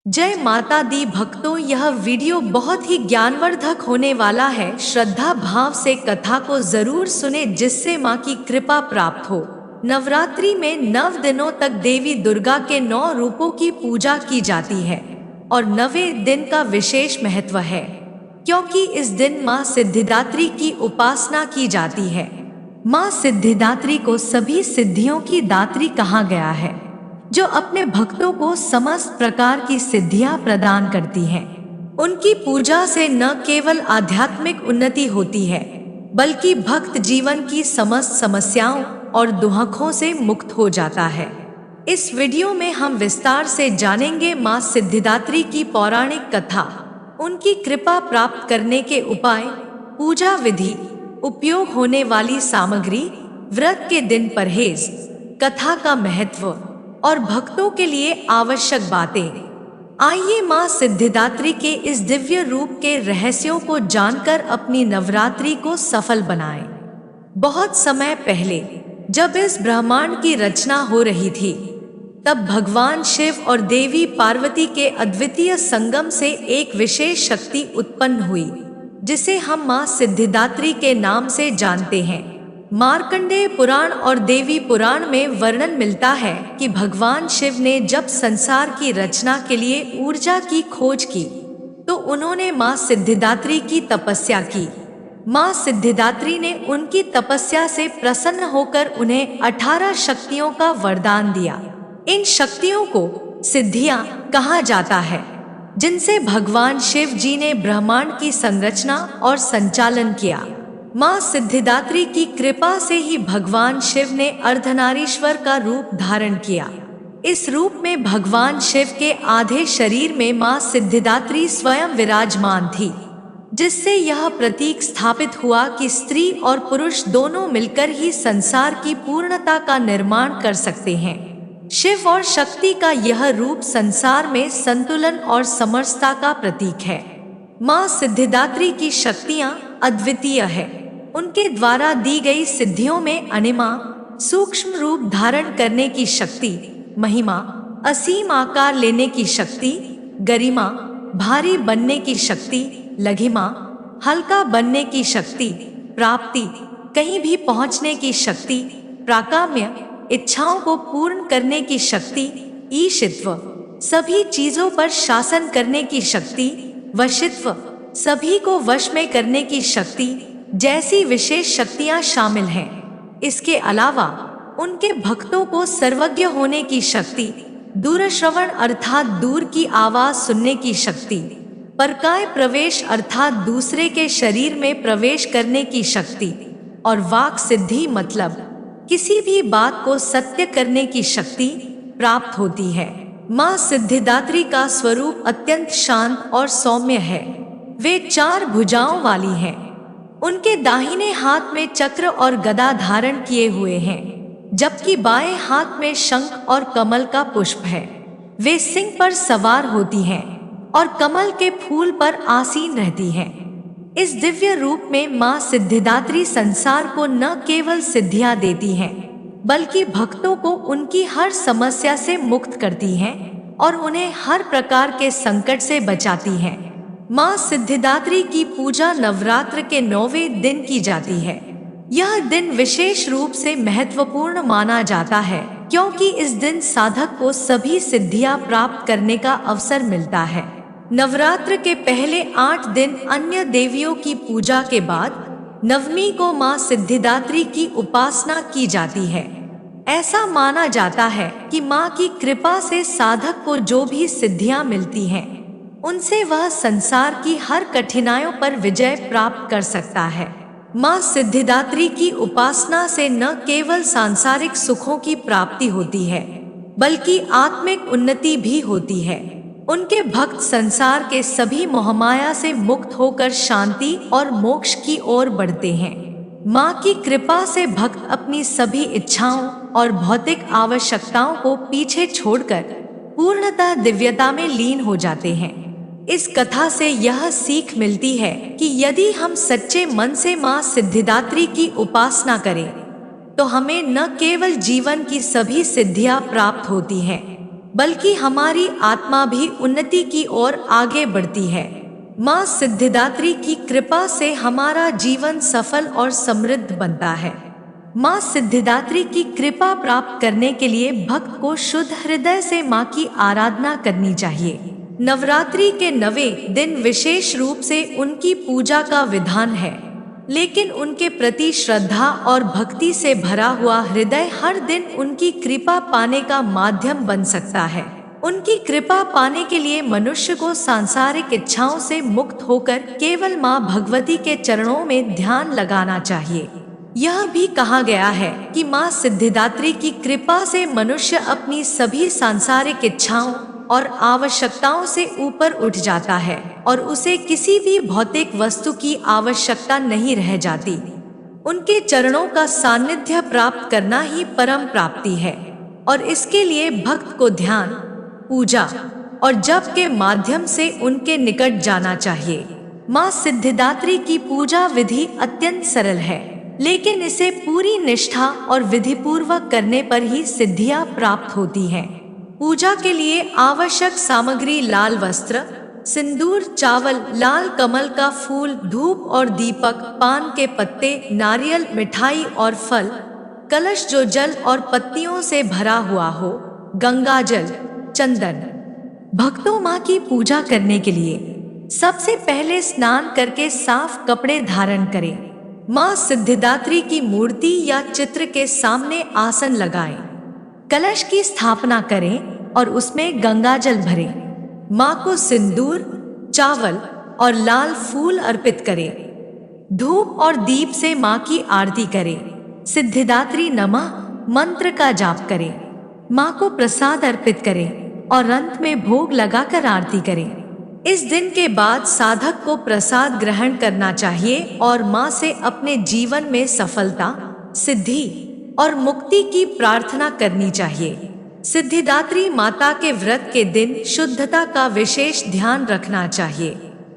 जय माता दी भक्तों, यह वीडियो बहुत ही ज्ञानवर्धक होने वाला है। श्रद्धा भाव से कथा को जरूर सुने जिससे माँ की कृपा प्राप्त हो। नवरात्रि में 9 दिनों तक देवी दुर्गा के 9 रूपों की पूजा की जाती है और 9वें दिन का विशेष महत्व है क्योंकि इस दिन माँ सिद्धिदात्री की उपासना की जाती है। माँ सिद्धिदात्री को सभी सिद्धियों की दात्री कहा गया है, जो अपने भक्तों को समस्त प्रकार की सिद्धियां प्रदान करती हैं। उनकी पूजा से न केवल आध्यात्मिक उन्नति होती है, बल्कि भक्त जीवन की समस्त समस्याओं और दुखों से मुक्त हो जाता है। इस वीडियो में हम विस्तार से जानेंगे माँ सिद्धिदात्री की पौराणिक कथा, उनकी कृपा प्राप्त करने के उपाय, पूजा विधि, उपयोग होने वाली सामग्री, व्रत के दिन परहेज, कथा का महत्व और भक्तों के लिए आवश्यक बातें। आइए माँ सिद्धिदात्री के इस दिव्य रूप के रहस्यों को जानकर अपनी नवरात्रि को सफल बनाएं। बहुत समय पहले जब इस ब्रह्मांड की रचना हो रही थी, तब भगवान शिव और देवी पार्वती के अद्वितीय संगम से एक विशेष शक्ति उत्पन्न हुई, जिसे हम माँ सिद्धिदात्री के नाम से जानते हैं। मार्कंडेय पुराण और देवी पुराण में वर्णन मिलता है कि भगवान शिव ने जब संसार की रचना के लिए ऊर्जा की खोज की, तो उन्होंने माँ सिद्धिदात्री की तपस्या की। माँ सिद्धिदात्री ने उनकी तपस्या से प्रसन्न होकर उन्हें 18 शक्तियों का वरदान दिया। इन शक्तियों को सिद्धियां कहा जाता है, जिनसे भगवान शिव जी ने ब्रह्मांड की संरचना और संचालन किया। माँ सिद्धिदात्री की कृपा से ही भगवान शिव ने अर्धनारीश्वर का रूप धारण किया। इस रूप में भगवान शिव के आधे शरीर में माँ सिद्धिदात्री स्वयं विराजमान थी, जिससे यह प्रतीक स्थापित हुआ कि स्त्री और पुरुष दोनों मिलकर ही संसार की पूर्णता का निर्माण कर सकते हैं। शिव और शक्ति का यह रूप संसार में संतुलन और समरसता का प्रतीक है। माँ सिद्धिदात्री की शक्तियाँ अद्वितीय है। उनके द्वारा दी गई सिद्धियों में अनिमा, सूक्ष्म रूप धारण करने की शक्ति, महिमा, असीम आकार लेने की शक्ति, गरिमा, भारी बनने की शक्ति, लघिमा, हल्का बनने की शक्ति, प्राप्ति, कहीं भी पहुंचने की शक्ति, प्राकाम्य, इच्छाओं को पूर्ण करने की शक्ति, ईशित्व, सभी चीजों पर शासन करने की शक्ति, वशित्व, सभी को वश में करने की शक्ति जैसी विशेष शक्तियां शामिल हैं। इसके अलावा उनके भक्तों को सर्वज्ञ होने की शक्ति, दूरश्रवण अर्थात दूर की आवाज सुनने की शक्ति, परकाय प्रवेश अर्थात दूसरे के शरीर में प्रवेश करने की शक्ति और वाक सिद्धि मतलब किसी भी बात को सत्य करने की शक्ति प्राप्त होती है। माँ सिद्धिदात्री का स्वरूप अत्यंत शांत और सौम्य है। वे 4 भुजाओं वाली हैं। उनके दाहिने हाथ में चक्र और गदा धारण किए हुए हैं, जबकि बाएं हाथ में शंख और कमल का पुष्प है। वे सिंह पर सवार होती हैं और कमल के फूल पर आसीन रहती हैं। इस दिव्य रूप में माँ सिद्धिदात्री संसार को न केवल सिद्धियां देती हैं, बल्कि भक्तों को उनकी हर समस्या से मुक्त करती हैं और उन्हें हर प्रकार के संकट से बचाती हैं। माँ सिद्धिदात्री की पूजा नवरात्र के 9वें दिन की जाती है। यह दिन विशेष रूप से महत्वपूर्ण माना जाता है क्योंकि इस दिन साधक को सभी सिद्धियां प्राप्त करने का अवसर मिलता है। नवरात्र के पहले 8 दिन अन्य देवियों की पूजा के बाद 9वीं को माँ सिद्धिदात्री की उपासना की जाती है। ऐसा माना जाता है कि माँ की कृपा से साधक को जो भी सिद्धियां मिलती हैं, उनसे वह संसार की हर कठिनाइयों पर विजय प्राप्त कर सकता है। माँ सिद्धिदात्री की उपासना से न केवल सांसारिक सुखों की प्राप्ति होती है, बल्कि आत्मिक उन्नति भी होती है। उनके भक्त संसार के सभी मोहमाया से मुक्त होकर शांति और मोक्ष की ओर बढ़ते हैं। माँ की कृपा से भक्त अपनी सभी इच्छाओं और भौतिक आवश्यकताओं को पीछे छोड़कर पूर्णतः दिव्यता में लीन हो जाते हैं। इस कथा से यह सीख मिलती है कि यदि हम सच्चे मन से माँ सिद्धिदात्री की उपासना करें, तो हमें न केवल जीवन की सभी सिद्धियां प्राप्त होती हैं, बल्कि हमारी आत्मा भी उन्नति की ओर आगे बढ़ती है। माँ सिद्धिदात्री की कृपा से हमारा जीवन सफल और समृद्ध बनता है। माँ सिद्धिदात्री की कृपा प्राप्त करने के लिए भक्त को शुद्ध हृदय से माँ की आराधना करनी चाहिए। नवरात्रि के 9वें दिन विशेष रूप से उनकी पूजा का विधान है, लेकिन उनके प्रति श्रद्धा और भक्ति से भरा हुआ हृदय हर दिन उनकी कृपा पाने का माध्यम बन सकता है। उनकी कृपा पाने के लिए मनुष्य को सांसारिक इच्छाओं से मुक्त होकर केवल माँ भगवती के चरणों में ध्यान लगाना चाहिए। यह भी कहा गया है कि माँ सिद्धिदात्री की कृपा से मनुष्य अपनी सभी सांसारिक इच्छाओं और आवश्यकताओं से ऊपर उठ जाता है और उसे किसी भी भौतिक वस्तु की आवश्यकता नहीं रह जाती। उनके चरणों का सानिध्य प्राप्त करना ही परम प्राप्ति है और इसके लिए भक्त को ध्यान, पूजा और जप के माध्यम से उनके निकट जाना चाहिए। माँ सिद्धिदात्री की पूजा विधि अत्यंत सरल है, लेकिन इसे पूरी निष्ठा और विधिपूर्वक करने पर ही सिद्धियां प्राप्त होती हैं। पूजा के लिए आवश्यक सामग्री लाल वस्त्र, सिंदूर, चावल, लाल कमल का फूल, धूप और दीपक, पान के पत्ते, नारियल, मिठाई और फल, कलश जो जल और पत्तियों से भरा हुआ हो, गंगाजल, चंदन। भक्तों माँ की पूजा करने के लिए सबसे पहले स्नान करके साफ कपड़े धारण करें। माँ सिद्धिदात्री की मूर्ति या चित्र के सामने आसन लगाएं। कलश की स्थापना करें और उसमें गंगाजल भरें। माँ को सिंदूर, चावल और लाल फूल अर्पित करें। धूप और दीप से माँ की आरती करें। सिद्धिदात्री नमः मंत्र का जाप करें। माँ को प्रसाद अर्पित करें और अंत में भोग लगाकर आरती करें। इस दिन के बाद साधक को प्रसाद ग्रहण करना चाहिए और माँ से अपने जीवन में सफलता, सिद्धि और मुक्ति की प्रार्थना करनी चाहिए। सिद्धिदात्री माता के व्रत के दिन शुद्धता का विशेष ध्यान रखना चाहिए।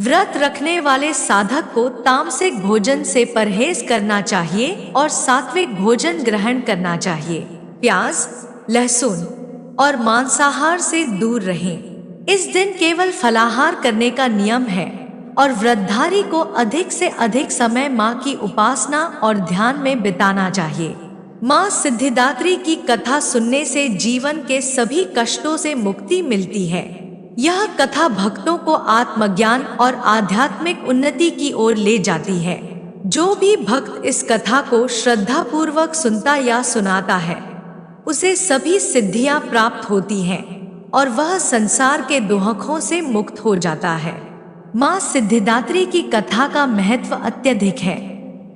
व्रत रखने वाले साधक को तामसिक भोजन से परहेज करना चाहिए और सात्विक भोजन ग्रहण करना चाहिए। प्याज, लहसुन और मांसाहार से दूर रहें। इस दिन केवल फलाहार करने का नियम है और व्रतधारी को अधिक से अधिक समय माँ की उपासना और ध्यान में बिताना चाहिए। माँ सिद्धिदात्री की कथा सुनने से जीवन के सभी कष्टों से मुक्ति मिलती है। यह कथा भक्तों को आत्मज्ञान और आध्यात्मिक उन्नति की ओर ले जाती है। जो भी भक्त इस कथा को श्रद्धा पूर्वक सुनता या सुनाता है, उसे सभी सिद्धियां प्राप्त होती हैं और वह संसार के दुखों से मुक्त हो जाता है। माँ सिद्धिदात्री की कथा का महत्व अत्यधिक है,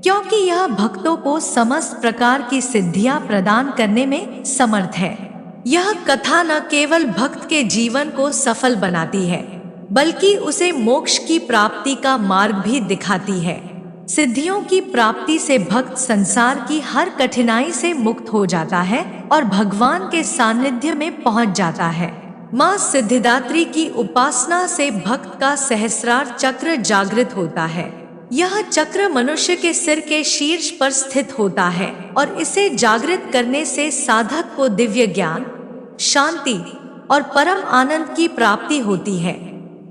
क्योंकि यह भक्तों को समस्त प्रकार की सिद्धियां प्रदान करने में समर्थ है। यह कथा न केवल भक्त के जीवन को सफल बनाती है, बल्कि उसे मोक्ष की प्राप्ति का मार्ग भी दिखाती है। सिद्धियों की प्राप्ति से भक्त संसार की हर कठिनाई से मुक्त हो जाता है और भगवान के सानिध्य में पहुंच जाता है। माँ सिद्धिदात्री की उपासना से भक्त का सहस्रार चक्र जागृत होता है। यह चक्र मनुष्य के सिर के शीर्ष पर स्थित होता है और इसे जागृत करने से साधक को दिव्य ज्ञान, शांति और परम आनंद की प्राप्ति होती है।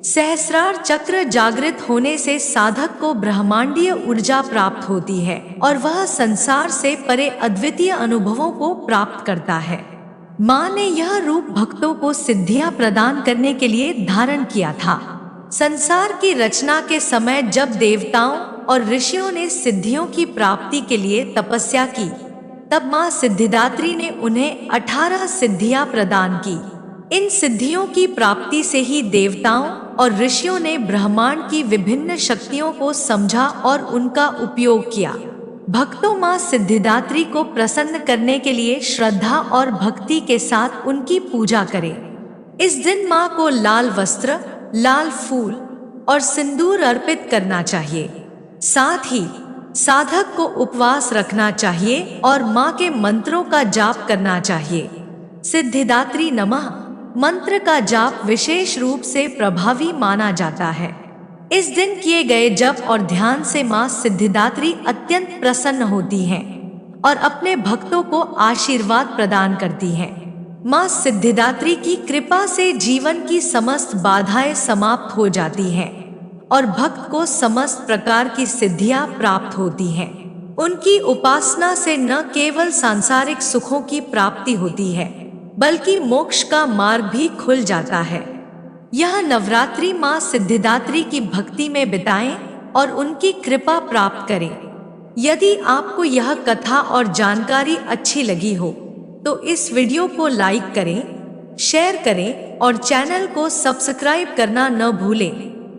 सहस्रार चक्र जागृत होने से साधक को ब्रह्मांडीय ऊर्जा प्राप्त होती है और वह संसार से परे अद्वितीय अनुभवों को प्राप्त करता है। माँ ने यह रूप भक्तों को सिद्धियां प्रदान करने के लिए धारण किया था। संसार की रचना के समय जब देवताओं और ऋषियों ने सिद्धियों की प्राप्ति के लिए तपस्या की, तब माँ सिद्धिदात्री ने उन्हें 18 सिद्धियां प्रदान की। इन सिद्धियों की प्राप्ति से ही देवताओं और ऋषियों ने ब्रह्मांड की विभिन्न शक्तियों को समझा और उनका उपयोग किया। भक्तों माँ सिद्धिदात्री को प्रसन्न करने के लिए श्रद्धा और भक्ति के साथ उनकी पूजा करें। इस दिन माँ को लाल वस्त्र, लाल फूल और सिंदूर अर्पित करना चाहिए। साथ ही साधक को उपवास रखना चाहिए और माँ के मंत्रों का जाप करना चाहिए। सिद्धिदात्री नमः मंत्र का जाप विशेष रूप से प्रभावी माना जाता है। इस दिन किए गए जप और ध्यान से माँ सिद्धिदात्री अत्यंत प्रसन्न होती हैं और अपने भक्तों को आशीर्वाद प्रदान करती हैं। माँ सिद्धिदात्री की कृपा से जीवन की समस्त बाधाएं समाप्त हो जाती हैं और भक्त को समस्त प्रकार की सिद्धियां प्राप्त होती हैं। उनकी उपासना से न केवल सांसारिक सुखों की प्राप्ति होती है, बल्कि मोक्ष का मार्ग भी खुल जाता है। यह नवरात्रि माँ सिद्धिदात्री की भक्ति में बिताएं और उनकी कृपा प्राप्त करें। यदि आपको यह कथा और जानकारी अच्छी लगी हो तो इस वीडियो को लाइक करें, शेयर करें और चैनल को सब्सक्राइब करना न भूलें,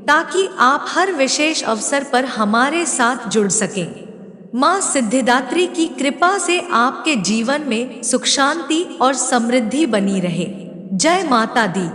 ताकि आप हर विशेष अवसर पर हमारे साथ जुड़ सकें। माँ सिद्धिदात्री की कृपा से आपके जीवन में सुख शांति और समृद्धि बनी रहे। जय माता दी।